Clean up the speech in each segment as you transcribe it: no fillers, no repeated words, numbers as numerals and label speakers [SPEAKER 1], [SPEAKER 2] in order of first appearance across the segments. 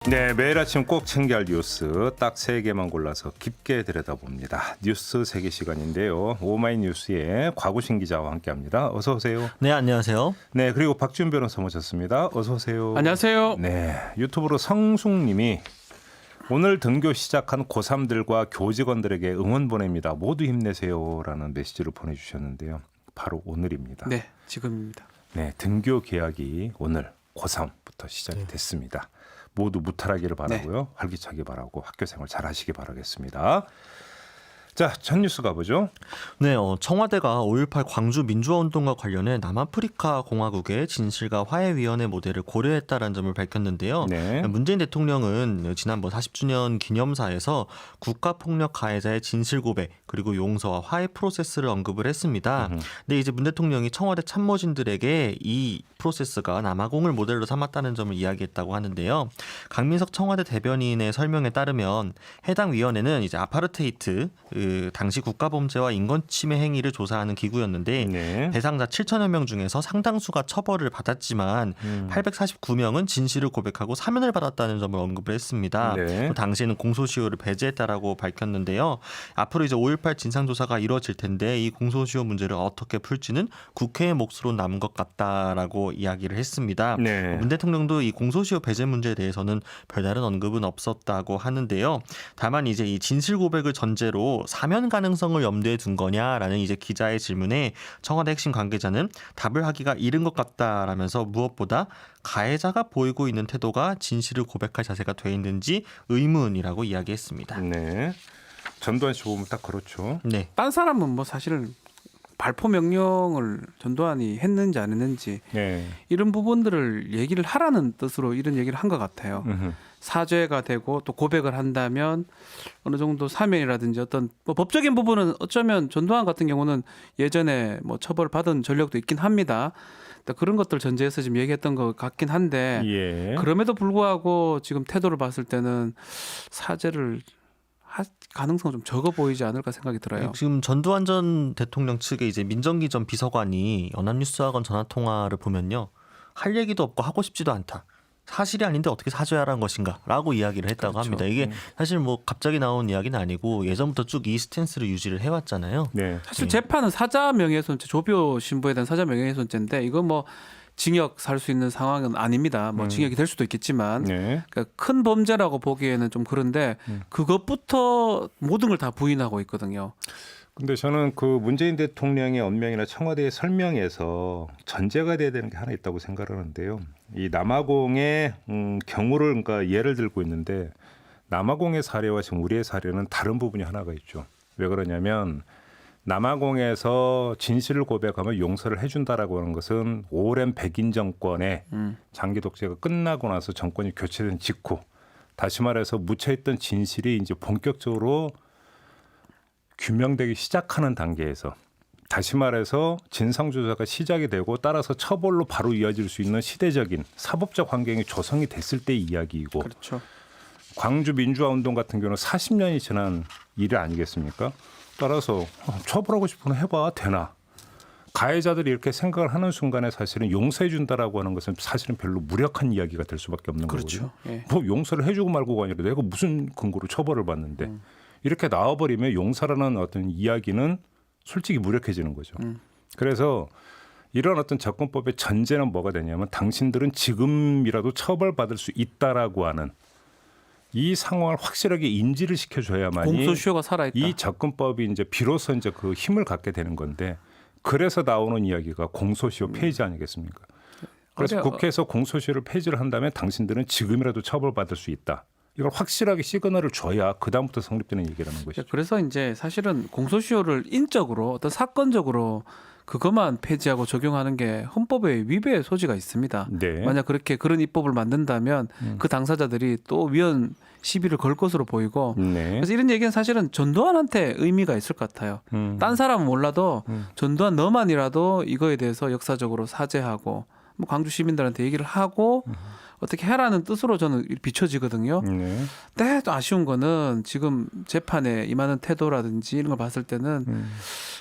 [SPEAKER 1] 네, 매일 아침 꼭 챙겨야 할 뉴스 딱 3개만 골라서 깊게 들여다봅니다. 뉴스 3개 시간인데요. 오마이뉴스의 곽우신 기자와 함께합니다. 어서 오세요.
[SPEAKER 2] 네, 안녕하세요.
[SPEAKER 1] 네, 그리고 박지훈 변호사 모셨습니다. 어서 오세요.
[SPEAKER 3] 안녕하세요.
[SPEAKER 1] 네, 유튜브로 성숙님이 오늘 등교 시작한 고3들과 교직원들에게 응원 보냅니다. 모두 힘내세요라는 메시지를 보내주셨는데요. 바로 오늘입니다.
[SPEAKER 3] 네, 지금입니다.
[SPEAKER 1] 네, 등교 개학이 오늘 고3부터 시작이 됐습니다. 모두 무탈하기를 바라고요. 활기차게 바라고 학교 생활 잘하시기 바라겠습니다. 자, 첫 뉴스 가보죠.
[SPEAKER 2] 네, 청와대가 5.18 광주 민주화운동과 관련해 남아프리카 공화국의 진실과 화해위원회 모델을 고려했다라는 점을 밝혔는데요.
[SPEAKER 1] 네.
[SPEAKER 2] 문재인 대통령은 지난번 40주년 기념사에서 국가폭력 가해자의 진실 고백 그리고 용서와 화해 프로세스를 언급을 했습니다. 근데 이제 문 대통령이 청와대 참모진들에게 이 프로세스가 남아공을 모델로 삼았다는 점을 이야기했다고 하는데요. 강민석 청와대 대변인의 설명에 따르면 해당 위원회는 이제 아파르테이트 당시 국가범죄와 인권침해 행위를 조사하는 기구였는데
[SPEAKER 1] 네.
[SPEAKER 2] 대상자 7천여 명 중에서 상당수가 처벌을 받았지만 849명은 진실을 고백하고 사면을 받았다는 점을 언급을 했습니다.
[SPEAKER 1] 네.
[SPEAKER 2] 또 당시에는 공소시효를 배제했다라고 밝혔는데요. 앞으로 이제 5.18 진상조사가 이루어질 텐데 이 공소시효 문제를 어떻게 풀지는 국회의 몫으로 남은 것 같다라고 이야기를 했습니다.
[SPEAKER 1] 네.
[SPEAKER 2] 문 대통령도 이 공소시효 배제 문제에 대해서는 별다른 언급은 없었다고 하는데요. 다만 이제 이 진실 고백을 전제로 사면 가능성을 염두에 둔 거냐라는 이제 기자의 질문에 청와대 핵심 관계자는 답을 하기가 이른 것 같다라면서 무엇보다 가해자가 보이고 있는 태도가 진실을 고백할 자세가 돼 있는지 의문이라고 이야기했습니다.
[SPEAKER 1] 네. 전두환 씨 보면 딱 그렇죠.
[SPEAKER 2] 네.
[SPEAKER 3] 딴 사람은 뭐 사실은 발포 명령을 전두환이 했는지 안 했는지
[SPEAKER 1] 네.
[SPEAKER 3] 이런 부분들을 얘기를 하라는 뜻으로 이런 얘기를 한 것 같아요. 사죄가 되고 또 고백을 한다면 어느 정도 사면이라든지 어떤 뭐 법적인 부분은 어쩌면 전두환 같은 경우는 예전에 뭐 처벌 받은 전력도 있긴 합니다. 그런 것들 전제해서 지금 얘기했던 것 같긴 한데
[SPEAKER 1] 예.
[SPEAKER 3] 그럼에도 불구하고 지금 태도를 봤을 때는 사죄를 할 가능성은 좀 적어 보이지 않을까 생각이 들어요.
[SPEAKER 2] 지금 전두환 전 대통령 측의 이제 민정기 전 비서관이 연합뉴스와건 전화 통화를 보면요, 할 얘기도 없고 하고 싶지도 않다. 사실이 아닌데 어떻게 사죄하라는 것인가라고 이야기를 했다고
[SPEAKER 3] 그렇죠.
[SPEAKER 2] 합니다. 이게 사실 뭐 갑자기 나온 이야기는 아니고 예전부터 쭉 이 스탠스를 유지를 해왔잖아요.
[SPEAKER 1] 네.
[SPEAKER 3] 사실 재판은 사자 명예훼손죄, 조교 신부에 대한 사자 명예훼손죄인데 이거 뭐 징역 살 수 있는 상황은 아닙니다. 뭐 징역이 될 수도 있겠지만
[SPEAKER 1] 네.
[SPEAKER 3] 그러니까 큰 범죄라고 보기에는 좀 그런데 그것부터 모든 걸 다 부인하고 있거든요.
[SPEAKER 1] 근데 저는 그 문재인 대통령의 언명이나 청와대의 설명에서 전제가 돼야 되는 게 하나 있다고 생각하는데요. 이 남아공의 경우를 그러니까 예를 들고 있는데 남아공의 사례와 지금 우리의 사례는 다른 부분이 하나가 있죠. 왜 그러냐면 남아공에서 진실을 고백하면 용서를 해준다라고 하는 것은 오랜 백인 정권의 장기 독재가 끝나고 나서 정권이 교체된 직후, 다시 말해서 묻혀있던 진실이 이제 본격적으로 규명되기 시작하는 단계에서, 다시 말해서 진상조사가 시작이 되고 따라서 처벌로 바로 이어질 수 있는 시대적인 사법적 환경이 조성이 됐을 때의 이야기이고,
[SPEAKER 3] 그렇죠.
[SPEAKER 1] 광주 민주화운동 같은 경우는 40년이 지난 일 아니겠습니까? 따라서 처벌하고 싶으면 해봐, 되나? 가해자들이 이렇게 생각을 하는 순간에 사실은 용서해 준다라고 하는 것은 사실은 별로 무력한 이야기가 될 수밖에 없는
[SPEAKER 3] 그렇죠.
[SPEAKER 1] 거거든요.
[SPEAKER 3] 예.
[SPEAKER 1] 뭐 용서를 해주고 말고가 아니라 내가 무슨 근거로 처벌을 받는데 이렇게 나와버리면 용서라는 어떤 이야기는 솔직히 무력해지는 거죠. 그래서 이런 어떤 접근법의 전제는 뭐가 되냐면 당신들은 지금이라도 처벌받을 수 있다라고 하는 이 상황을 확실하게 인지를 시켜줘야만이
[SPEAKER 3] 공소시효가 살아있다.
[SPEAKER 1] 이 접근법이 이제 비로소 이제 그 힘을 갖게 되는 건데, 그래서 나오는 이야기가 공소시효 폐지 아니겠습니까? 그래서 국회에서 공소시효를 폐지를 한다면 당신들은 지금이라도 처벌받을 수 있다. 이걸 확실하게 시그널을 줘야 그 다음부터 성립되는 얘기라는 것이죠.
[SPEAKER 3] 그래서 이제 사실은 공소시효를 인적으로 어떤 사건적으로 그것만 폐지하고 적용하는 게 헌법에 위배의 소지가 있습니다.
[SPEAKER 1] 네.
[SPEAKER 3] 만약 그렇게 그런 입법을 만든다면 그 당사자들이 또 위헌 시비를 걸 것으로 보이고
[SPEAKER 1] 네.
[SPEAKER 3] 그래서 이런 얘기는 사실은 전두환한테 의미가 있을 것 같아요. 딴 사람은 몰라도 전두환 너만이라도 이거에 대해서 역사적으로 사죄하고 뭐 광주 시민들한테 얘기를 하고 어떻게 해라는 뜻으로 저는 비춰지거든요.
[SPEAKER 1] 네.
[SPEAKER 3] 근데 또 아쉬운 거는 지금 재판에 임하는 태도라든지 이런 걸 봤을 때는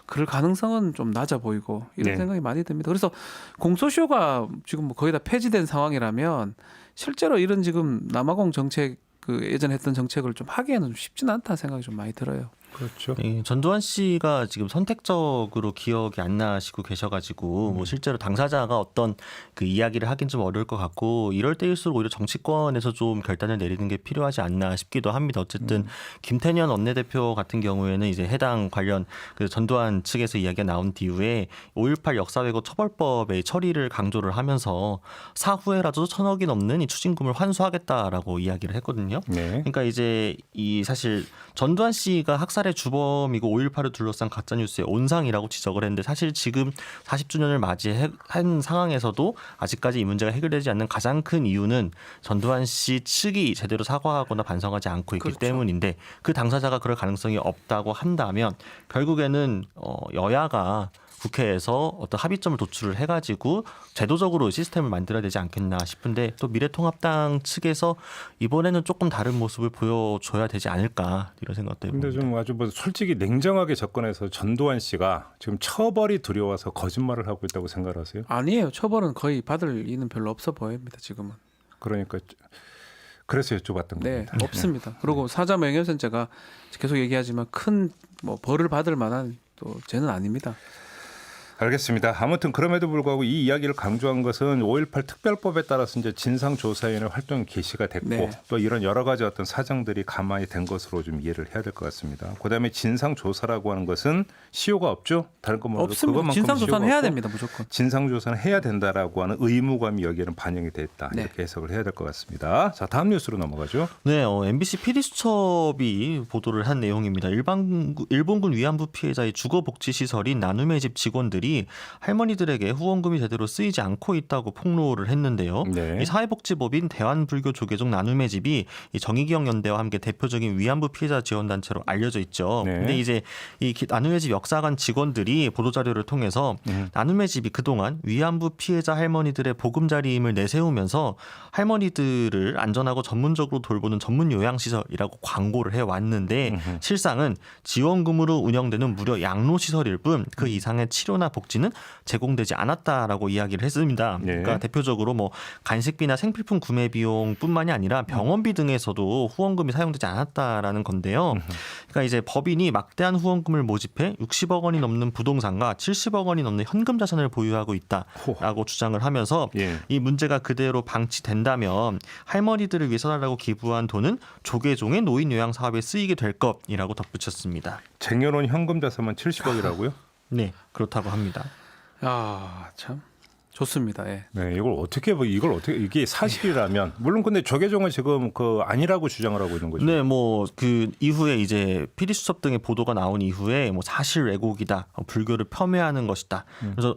[SPEAKER 3] 그럴 가능성은 좀 낮아 보이고 이런
[SPEAKER 1] 네.
[SPEAKER 3] 생각이 많이 듭니다. 그래서 공소시효가 지금 뭐 거의 다 폐지된 상황이라면 실제로 이런 지금 남아공 정책 그 예전에 했던 정책을 좀 하기에는 좀 쉽지는 않다는 생각이 좀 많이 들어요.
[SPEAKER 1] 그렇죠.
[SPEAKER 2] 네, 전두환 씨가 지금 선택적으로 기억이 안 나시고 계셔가지고 뭐 실제로 당사자가 어떤 그 이야기를 하긴 좀 어려울 것 같고 이럴 때일수록 오히려 정치권에서 좀 결단을 내리는 게 필요하지 않나 싶기도 합니다. 어쨌든 김태년 원내대표 같은 경우에는 이제 해당 관련 그 전두환 측에서 이야기가 나온 뒤에 5.18 역사왜곡 처벌법의 처리를 강조를 하면서 사후에라도 1,000억이 넘는 이 추징금을 환수하겠다라고 이야기를 했거든요.
[SPEAKER 1] 네.
[SPEAKER 2] 그러니까 이제 이 사실 전두환 씨가 학살의 주범이고 5.18을 둘러싼 가짜뉴스의 온상이라고 지적을 했는데 사실 지금 40주년을 맞이한 상황에서도 아직까지 이 문제가 해결되지 않는 가장 큰 이유는 전두환 씨 측이 제대로 사과하거나 반성하지 않고 있기
[SPEAKER 3] 그렇죠.
[SPEAKER 2] 때문인데 그 당사자가 그럴 가능성이 없다고 한다면 결국에는 여야가 국회에서 어떤 합의점을 도출을 해가지고 제도적으로 시스템을 만들어야 되지 않겠나 싶은데 또 미래통합당 측에서 이번에는 조금 다른 모습을 보여줘야 되지 않을까 이런 생각도
[SPEAKER 1] 근데
[SPEAKER 2] 해봅니다.
[SPEAKER 1] 좀 아주 뭐 솔직히 냉정하게 접근해서 전두환 씨가 지금 처벌이 두려워서 거짓말을 하고 있다고 생각하세요?
[SPEAKER 3] 아니에요. 처벌은 거의 받을 리는 별로 없어 보입니다. 지금은.
[SPEAKER 1] 그러니까 그래서 여쭤봤던
[SPEAKER 3] 네,
[SPEAKER 1] 겁니다.
[SPEAKER 3] 없습니다. 그리고 사자명예훼손죄가 계속 얘기하지만 큰 뭐 벌을 받을 만한 또 죄는 아닙니다.
[SPEAKER 1] 알겠습니다. 아무튼 그럼에도 불구하고 이 이야기를 강조한 것은 5.18 특별법에 따라서 이제 진상조사위원회 활동이 개시가 됐고
[SPEAKER 3] 네.
[SPEAKER 1] 또 이런 여러 가지 어떤 사정들이 가만히 된 것으로 좀 이해를 해야 될 것 같습니다. 그다음에 진상조사라고 하는 것은 시효가 없죠. 다른 건 몰라도
[SPEAKER 3] 없습니다.
[SPEAKER 1] 그것만큼
[SPEAKER 3] 진상조사는
[SPEAKER 1] 시효가
[SPEAKER 3] 해야
[SPEAKER 1] 없고
[SPEAKER 3] 됩니다. 무조건.
[SPEAKER 1] 진상조사는 해야 된다라고 하는 의무감이 여기에는 반영이 돼 있다.
[SPEAKER 3] 네.
[SPEAKER 1] 이렇게 해석을 해야 될 것 같습니다. 자, 다음 뉴스로 넘어가죠.
[SPEAKER 2] 네, MBC PD수첩이 보도를 한 내용입니다. 일본군 위안부 피해자의 주거복지시설인 나눔의 집 직원들이 할머니들에게 후원금이 제대로 쓰이지 않고 있다고 폭로를 했는데요.
[SPEAKER 1] 네.
[SPEAKER 2] 이 사회복지법인 대한불교조계종 나눔의 집이 이 정의기억연대와 함께 대표적인 위안부 피해자 지원단체로 알려져 있죠.
[SPEAKER 1] 네.
[SPEAKER 2] 근데 이제 이 나눔의 집 역사관 직원들이 보도자료를 통해서 나눔의 집이 그동안 위안부 피해자 할머니들의 보금자리임을 내세우면서 할머니들을 안전하고 전문적으로 돌보는 전문 요양시설이라고 광고를 해왔는데 실상은 지원금으로 운영되는 무료 양로시설일 뿐 그 이상의 치료나 복지는 제공되지 않았다라고 이야기를 했습니다.
[SPEAKER 1] 네.
[SPEAKER 2] 그러니까 대표적으로 뭐 간식비나 생필품 구매 비용뿐만이 아니라 병원비 등에서도 후원금이 사용되지 않았다라는 건데요. 그러니까 이제 법인이 막대한 후원금을 모집해 60억 원이 넘는 부동산과 70억 원이 넘는 현금 자산을 보유하고 있다라고 주장을 하면서
[SPEAKER 1] 예.
[SPEAKER 2] 이 문제가 그대로 방치된다면 할머니들을 위해 서달라고 기부한 돈은 조계종의 노인 요양 사업에 쓰이게 될 것이라고 덧붙였습니다.
[SPEAKER 1] 쟁여놓은 현금 자산만 70억이라고요?
[SPEAKER 2] 네, 그렇다고 합니다.
[SPEAKER 3] 야, 참 좋습니다. 예.
[SPEAKER 1] 네, 이걸 어떻게 이게 사실이라면 물론 근데 조계종은 지금 그 아니라고 주장을 하고 있는 거죠.
[SPEAKER 2] 네, 뭐 그 이후에 이제 PD수첩 등의 보도가 나온 이후에 뭐 사실 왜곡이다, 불교를 폄훼하는 것이다. 그래서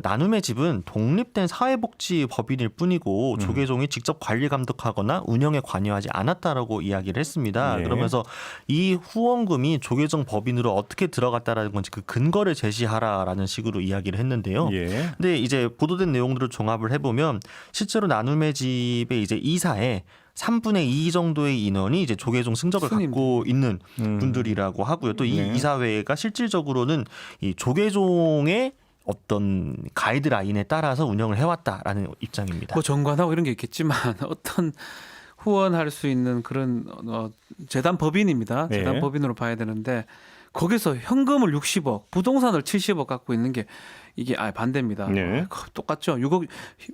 [SPEAKER 2] 나눔의 집은 독립된 사회복지 법인일 뿐이고 조계종이 직접 관리 감독하거나 운영에 관여하지 않았다라고 이야기를 했습니다.
[SPEAKER 1] 네.
[SPEAKER 2] 그러면서 이 후원금이 조계종 법인으로 어떻게 들어갔다라는 건지 그 근거를 제시하라라는 식으로 이야기를 했는데요.
[SPEAKER 1] 예.
[SPEAKER 2] 근데 이제 보도된 내용들을 종합을 해보면 실제로 나눔의 집의 이제 이사에 3분의 2 정도의 인원이 이제 조계종 승적을
[SPEAKER 3] 스님들.
[SPEAKER 2] 갖고 있는 분들이라고 하고요. 또 이
[SPEAKER 1] 네.
[SPEAKER 2] 이사회가 실질적으로는 이 조계종의 어떤 가이드라인에 따라서 운영을 해왔다라는 입장입니다.
[SPEAKER 3] 뭐 정관하고 이런 게 있겠지만 어떤 후원할 수 있는 그런 재단 법인입니다.
[SPEAKER 1] 네.
[SPEAKER 3] 재단 법인으로 봐야 되는데 거기서 현금을 60억, 부동산을 70억 갖고 있는 게 이게 반대입니다.
[SPEAKER 1] 네.
[SPEAKER 3] 똑같죠. 6억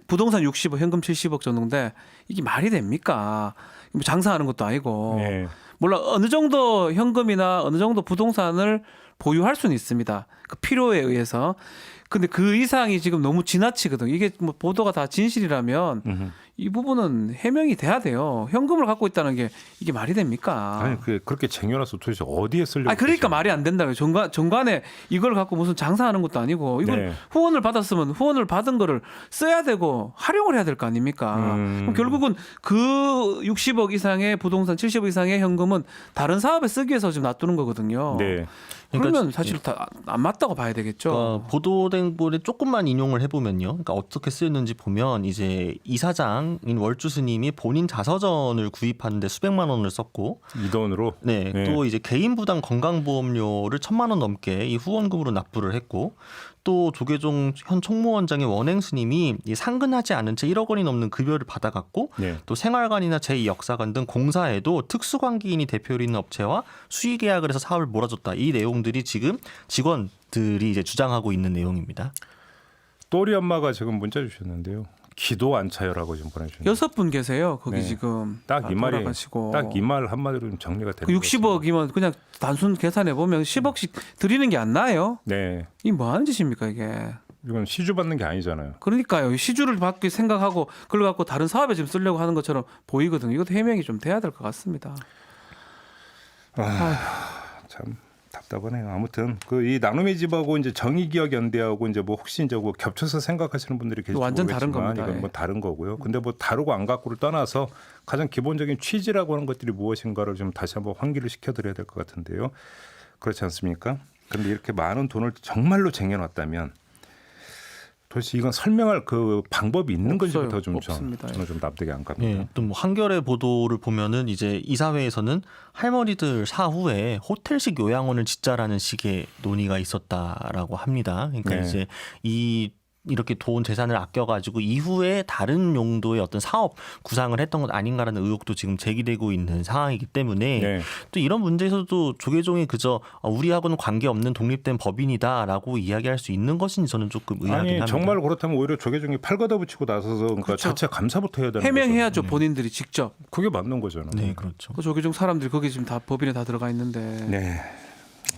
[SPEAKER 3] 부동산 60억, 현금 70억 정도인데 이게 말이 됩니까? 뭐 장사하는 것도 아니고.
[SPEAKER 1] 네.
[SPEAKER 3] 물론 어느 정도 현금이나 어느 정도 부동산을 보유할 수는 있습니다. 그 필요에 의해서. 근데 그 이상이 지금 너무 지나치거든. 이게 뭐 보도가 다 진실이라면 이 부분은 해명이 돼야 돼요. 현금을 갖고 있다는 게 이게 말이 됩니까?
[SPEAKER 1] 아니 그렇게 쟁여놔서 도대체 어디에 쓰려고?
[SPEAKER 3] 그러니까 말이 안 된다고요. 정관에 이걸 갖고 무슨 장사하는 것도 아니고 이건
[SPEAKER 1] 네.
[SPEAKER 3] 후원을 받았으면 후원을 받은 거를 써야 되고 활용을 해야 될 거 아닙니까? 그럼 결국은 그 60억 이상의 부동산, 70억 이상의 현금은 다른 사업에 쓰기 위해서 지금 놔두는 거거든요.
[SPEAKER 1] 네.
[SPEAKER 3] 그러면 사실 다 안 맞다고 봐야 되겠죠.
[SPEAKER 2] 그러니까 보도된 부분에 조금만 인용을 해보면요. 그러니까 어떻게 쓰였는지 보면 이제 이사장인 월주 스님이 본인 자서전을 구입하는데 수백만 원을 썼고,
[SPEAKER 1] 이 돈으로.
[SPEAKER 2] 네,
[SPEAKER 1] 네.
[SPEAKER 2] 또 이제 개인 부담 건강보험료를 1,000만 원 넘게 이 후원금으로 납부를 했고, 또 조계종 현 총무원장의 원행 스님이 이 상근하지 않은 채 1억 원이 넘는 급여를 받아갔고
[SPEAKER 1] 네.
[SPEAKER 2] 또 생활관이나 제2역사관 등 공사에도 특수관계인이 대표로 있는 업체와 수의 계약을 해서 사업을 몰아줬다. 이 내용들이 지금 직원들이 이제 주장하고 있는 내용입니다.
[SPEAKER 1] 또리 엄마가 지금 문자 주셨는데요. 기도 안 차요라고 지금 보내주셨네요.
[SPEAKER 3] 6분 계세요. 거기
[SPEAKER 1] 네.
[SPEAKER 3] 지금
[SPEAKER 1] 딱 이 말이
[SPEAKER 3] 돌아가시고.
[SPEAKER 1] 딱 이 말 한마디로 좀 정리가
[SPEAKER 3] 그
[SPEAKER 1] 되는
[SPEAKER 3] 60억이면 그냥 단순 계산해 보면 10억씩 드리는 게 안 나요.
[SPEAKER 1] 네.
[SPEAKER 3] 이 뭐 하는 짓입니까 이게?
[SPEAKER 1] 이건 시주 받는 게 아니잖아요.
[SPEAKER 3] 그러니까요. 시주를 받기 생각하고 그걸 갖고 다른 사업에 지금 쓰려고 하는 것처럼 보이거든요. 이것도 해명이 좀 돼야 될 것 같습니다.
[SPEAKER 1] 참 답답하네요. 아무튼 그 이 나눔의 집하고 이제 정의기억 연대하고 이제 뭐 혹시 이제 뭐 겹쳐서 생각하시는 분들이 계실지
[SPEAKER 3] 완전 다른
[SPEAKER 1] 모르겠지만
[SPEAKER 3] 겁니다.
[SPEAKER 1] 이건 뭐
[SPEAKER 3] 예.
[SPEAKER 1] 다른 거고요. 근데 뭐 다르고 안 갖고를 떠나서 가장 기본적인 취지라고 하는 것들이 무엇인가를 좀 다시 한번 환기를 시켜드려야 될 것 같은데요. 그렇지 않습니까? 그런데 이렇게 많은 돈을 정말로 쟁여놨다면 도대체 이건 설명할 그 방법이 있는
[SPEAKER 3] 없어요.
[SPEAKER 1] 건지부터 좀
[SPEAKER 3] 없습니다.
[SPEAKER 1] 저는 좀 납득이 안 갑니다.
[SPEAKER 2] 예, 또 뭐 한겨레 보도를 보면은 이제 이사회에서는 할머니들 사후에 호텔식 요양원을 짓자라는 식의 논의가 있었다라고 합니다. 그러니까
[SPEAKER 1] 네.
[SPEAKER 2] 이제 이렇게 돈 재산을 아껴가지고 이후에 다른 용도의 어떤 사업 구상을 했던 것 아닌가라는 의혹도 지금 제기되고 있는 상황이기 때문에
[SPEAKER 1] 네.
[SPEAKER 2] 또 이런 문제에서도 조계종이 그저 우리하고는 관계없는 독립된 법인이다라고 이야기할 수 있는 것인지 저는 조금 의아하긴
[SPEAKER 1] 아니
[SPEAKER 2] 합니다.
[SPEAKER 1] 정말 그렇다면 오히려 조계종이 팔 걷어붙이고 나서서 그러니까
[SPEAKER 3] 그렇죠.
[SPEAKER 1] 자체 감사부터 해야 되는
[SPEAKER 3] 해명해야죠.
[SPEAKER 1] 거죠.
[SPEAKER 3] 본인들이 직접.
[SPEAKER 1] 그게 맞는 거잖아요.
[SPEAKER 2] 네, 그렇죠.
[SPEAKER 3] 그 조계종 사람들이 거기 지금 다 법인에 다 들어가 있는데.
[SPEAKER 1] 네.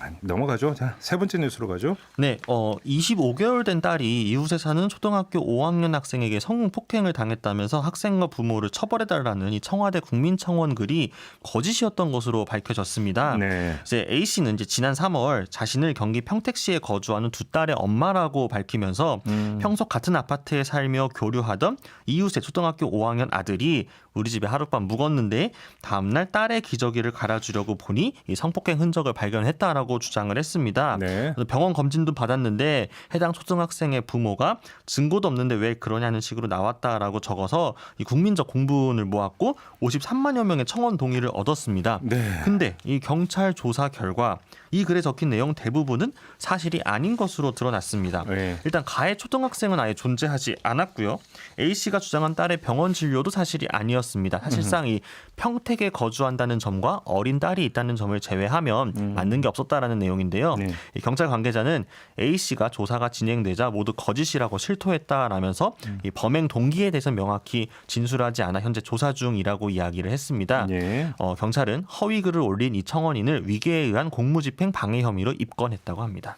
[SPEAKER 1] 아니, 넘어가죠. 자, 세 번째 뉴스로 가죠.
[SPEAKER 2] 네, 25개월 된 딸이 이웃에 사는 초등학교 5학년 학생에게 성폭행을 당했다면서 학생과 부모를 처벌해달라는 이 청와대 국민청원 글이 거짓이었던 것으로 밝혀졌습니다.
[SPEAKER 1] 네.
[SPEAKER 2] 이제 A 씨는 이제 지난 3월 자신을 경기 평택시에 거주하는 두 딸의 엄마라고 밝히면서 평소 같은 아파트에 살며 교류하던 이웃의 초등학교 5학년 아들이 우리 집에 하룻밤 묵었는데 다음날 딸의 기저귀를 갈아주려고 보니 이 성폭행 흔적을 발견했다라고 주장을 했습니다.
[SPEAKER 1] 네.
[SPEAKER 2] 그래서 병원 검진도 받았는데 해당 초등학생의 부모가 증거도 없는데 왜 그러냐는 식으로 나왔다라고 적어서 이 국민적 공분을 모았고 53만여 명의 청원 동의를 얻었습니다.
[SPEAKER 1] 네.
[SPEAKER 2] 근데 이 경찰 조사 결과 이 글에 적힌 내용 대부분은 사실이 아닌 것으로 드러났습니다.
[SPEAKER 1] 네.
[SPEAKER 2] 일단 가해 초등학생은 아예 존재하지 않았고요. A 씨가 주장한 딸의 병원 진료도 사실이 아니었습니다. 사실상 이 평택에 거주한다는 점과 어린 딸이 있다는 점을 제외하면 맞는 게 없었다라는 내용인데요.
[SPEAKER 1] 네.
[SPEAKER 2] 이 경찰 관계자는 A 씨가 조사가 진행되자 모두 거짓이라고 실토했다라면서 이 범행 동기에 대해서 명확히 진술하지 않아 현재 조사 중이라고 이야기를 했습니다.
[SPEAKER 1] 네.
[SPEAKER 2] 경찰은 허위 글을 올린 이 청원인을 위계에 의한 공무집행 방해 혐의로 입건했다고 합니다.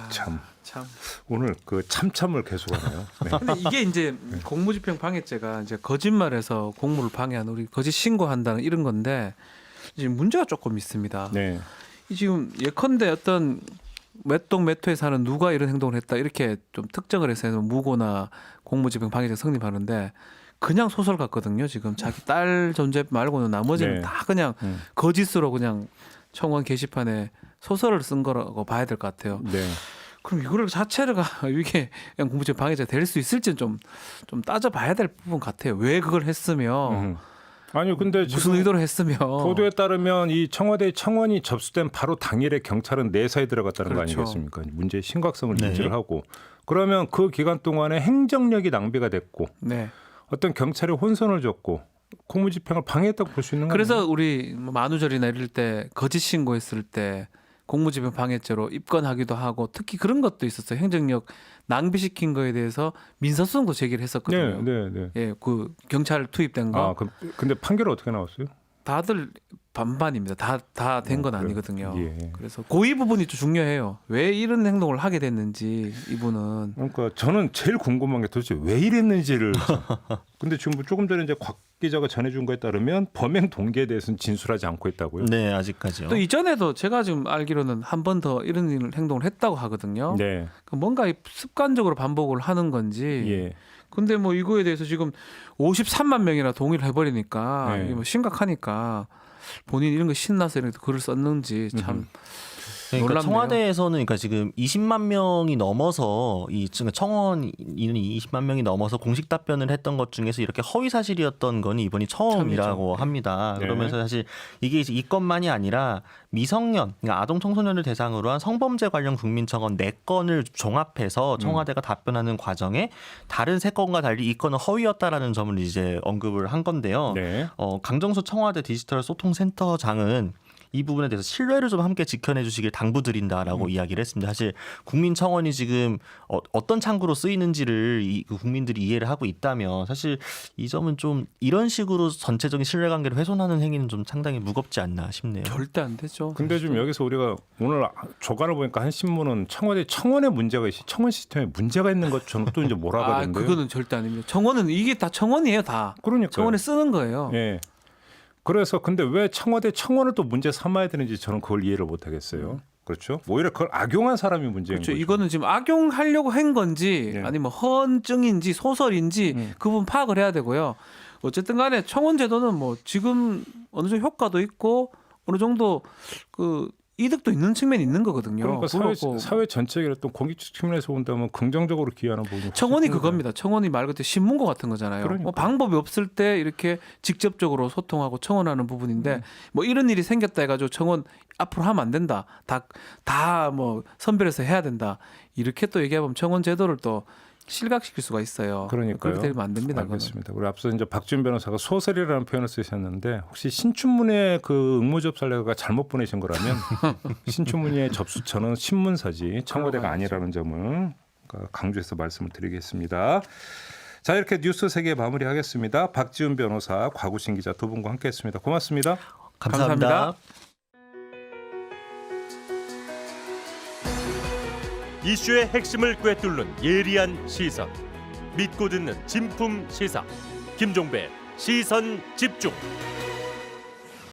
[SPEAKER 1] 참
[SPEAKER 3] 참.
[SPEAKER 1] 오늘 그 참참을 계속하네요. 네.
[SPEAKER 3] 근데 이게 이제 공무집행 방해죄가 이제 거짓말해서 공무를 방해한 우리 거짓 신고한다는 이런 건데 지금 문제가 조금 있습니다.
[SPEAKER 1] 네.
[SPEAKER 3] 이 지금 예컨대 어떤 몇 동 몇 호에 사는 누가 이런 행동을 했다 이렇게 좀 특정을 해서 무고나 공무집행 방해죄 성립하는데 그냥 소설 같거든요. 지금 자기 딸 존재 말고는 나머지는
[SPEAKER 1] 네.
[SPEAKER 3] 다 그냥 거짓으로 그냥 청원 게시판에 소설을 쓴 거라고 봐야 될 것 같아요.
[SPEAKER 1] 네.
[SPEAKER 3] 그럼 이거를 자체가 이게 그냥 공무집행 방해죄 될 수 있을지는 좀 따져봐야 될 부분 같아요. 왜 그걸 했으며
[SPEAKER 1] 아니 근데
[SPEAKER 3] 무슨
[SPEAKER 1] 지금
[SPEAKER 3] 의도로 했으며
[SPEAKER 1] 보도에 따르면 이 청와대 청원이 접수된 바로 당일에 경찰은 내사에 들어갔다는
[SPEAKER 3] 그렇죠.
[SPEAKER 1] 거 아니겠습니까? 문제의 심각성을
[SPEAKER 2] 네.
[SPEAKER 1] 인지를 하고 그러면 그 기간 동안에 행정력이 낭비가 됐고
[SPEAKER 3] 네.
[SPEAKER 1] 어떤 경찰에 혼선을 줬고 공무집행을 방해했다고 볼 수 있는 거예요.
[SPEAKER 3] 그래서 우리 뭐 만우절이나 이럴 때 거짓 신고했을 때 공무집행 방해죄로 입건하기도 하고 특히 그런 것도 있었어요. 행정력 낭비시킨 거에 대해서 민사소송도 제기를 했었거든요.
[SPEAKER 1] 네, 네, 네.
[SPEAKER 3] 예, 그 경찰 투입된 거
[SPEAKER 1] 근데 판결은 어떻게 나왔어요?
[SPEAKER 3] 다들 반반입니다. 다 된 건
[SPEAKER 1] 그래요?
[SPEAKER 3] 아니거든요.
[SPEAKER 1] 예.
[SPEAKER 3] 그래서 고의 부분이 좀 중요해요. 왜 이런 행동을 하게 됐는지 이분은
[SPEAKER 1] 그러니까 저는 제일 궁금한 게 도대체 왜 이랬는지를. 근데 지금 뭐 조금 전에 이제 곽 기자가 전해준 거에 따르면 범행 동기에 대해서는 진술하지 않고 있다고요.
[SPEAKER 2] 네, 아직까지요.
[SPEAKER 3] 또 이전에도 제가 지금 알기로는 한 번 더 이런 행동을 했다고 하거든요.
[SPEAKER 1] 네.
[SPEAKER 3] 뭔가 습관적으로 반복을 하는 건지.
[SPEAKER 1] 예.
[SPEAKER 3] 근데 뭐 이거에 대해서 지금 53만 명이나 동의를 해버리니까
[SPEAKER 1] 네.
[SPEAKER 3] 이게 뭐 심각하니까 본인이 이런 거 신나서 이렇게 글을 썼는지 참
[SPEAKER 2] 그러니까
[SPEAKER 3] 놀랍네요.
[SPEAKER 2] 청와대에서는 그러니까 지금 20만 명이 넘어서 지금 청원 인원이 20만 명이 넘어서 공식 답변을 했던 것 중에서 이렇게 허위 사실이었던 건 이번이 처음이라고 합니다.
[SPEAKER 1] 네.
[SPEAKER 2] 그러면서 사실 이게 이제 이건만이 아니라 미성년, 그러니까 아동 청소년을 대상으로 한 성범죄 관련 국민청원 4건을 종합해서 청와대가 답변하는 과정에 다른 3건과 달리 이 건은 허위였다라는 점을 이제 언급을 한 건데요.
[SPEAKER 1] 네.
[SPEAKER 2] 강정수 청와대 디지털 소통센터장은 이 부분에 대해서 신뢰를 좀 함께 지켜내 주시길 당부드린다라고 이야기를 했습니다. 사실 국민청원이 지금 어떤 창구로 쓰이는지를 그 국민들이 이해를 하고 있다면 사실 이 점은 좀 이런 식으로 전체적인 신뢰관계를 훼손하는 행위는 좀 상당히 무겁지 않나 싶네요.
[SPEAKER 3] 절대 안 되죠.
[SPEAKER 1] 근데 좀 여기서 우리가 오늘 조간을 보니까 한 신문은 청원에 문제가 청원 시스템에 문제가 있는 것처럼 또 이제 몰아가던데요.
[SPEAKER 3] 그거는 절대 아닙니다. 청원은 이게 다 청원이에요, 다.
[SPEAKER 1] 그러니까
[SPEAKER 3] 청원에 쓰는 거예요.
[SPEAKER 1] 예. 그래서 근데 왜 청와대 청원을 또 문제 삼아야 되는지 저는 그걸 이해를 못 하겠어요. 그렇죠? 오히려 그걸 악용한 사람이 문제인
[SPEAKER 3] 그렇죠.
[SPEAKER 1] 거죠.
[SPEAKER 3] 이거는 지금 악용하려고 한 건지
[SPEAKER 1] 예.
[SPEAKER 3] 아니면 헌증인지 소설인지 그 부분 파악을 해야 되고요. 어쨌든 간에 청원 제도는 뭐 지금 어느 정도 효과도 있고 어느 정도 그 이득도 있는 측면이 있는 거거든요.
[SPEAKER 1] 그러니까
[SPEAKER 3] 그렇고
[SPEAKER 1] 사회 전체에 어떤 공익적 측면에서 본다면 긍정적으로 기여하는 부분이
[SPEAKER 3] 청원이
[SPEAKER 1] 훨씬
[SPEAKER 3] 그겁니다. 청원이 말 그대로 신문고 같은 거잖아요.
[SPEAKER 1] 그러니까.
[SPEAKER 3] 뭐 방법이 없을 때 이렇게 직접적으로 소통하고 청원하는 부분인데 뭐 이런 일이 생겼다 해가지고 청원 앞으로 하면 안 된다. 다 뭐 선별해서 해야 된다. 이렇게 또 얘기하면 청원 제도를 또 실각시킬 수가 있어요.
[SPEAKER 1] 그러니까요.
[SPEAKER 3] 그렇게 되면 안 됩니다. 그거는.
[SPEAKER 1] 알겠습니다. 우리 앞서 이제 박지훈 변호사가 소설이라는 표현을 쓰셨는데 혹시 신춘문예 그 응모접 사례가 잘못 보내신 거라면 신춘문예 접수처는 신문사지 청와대가 아니라는 점을 강조해서 말씀을 드리겠습니다. 자, 이렇게 뉴스 세계 마무리하겠습니다. 박지훈 변호사, 곽우신 기자 두 분과 함께했습니다. 고맙습니다.
[SPEAKER 2] 감사합니다.
[SPEAKER 4] 이슈의 핵심을 꿰뚫는 예리한 시선, 믿고 듣는 진품 시사 김종배 시선 집중.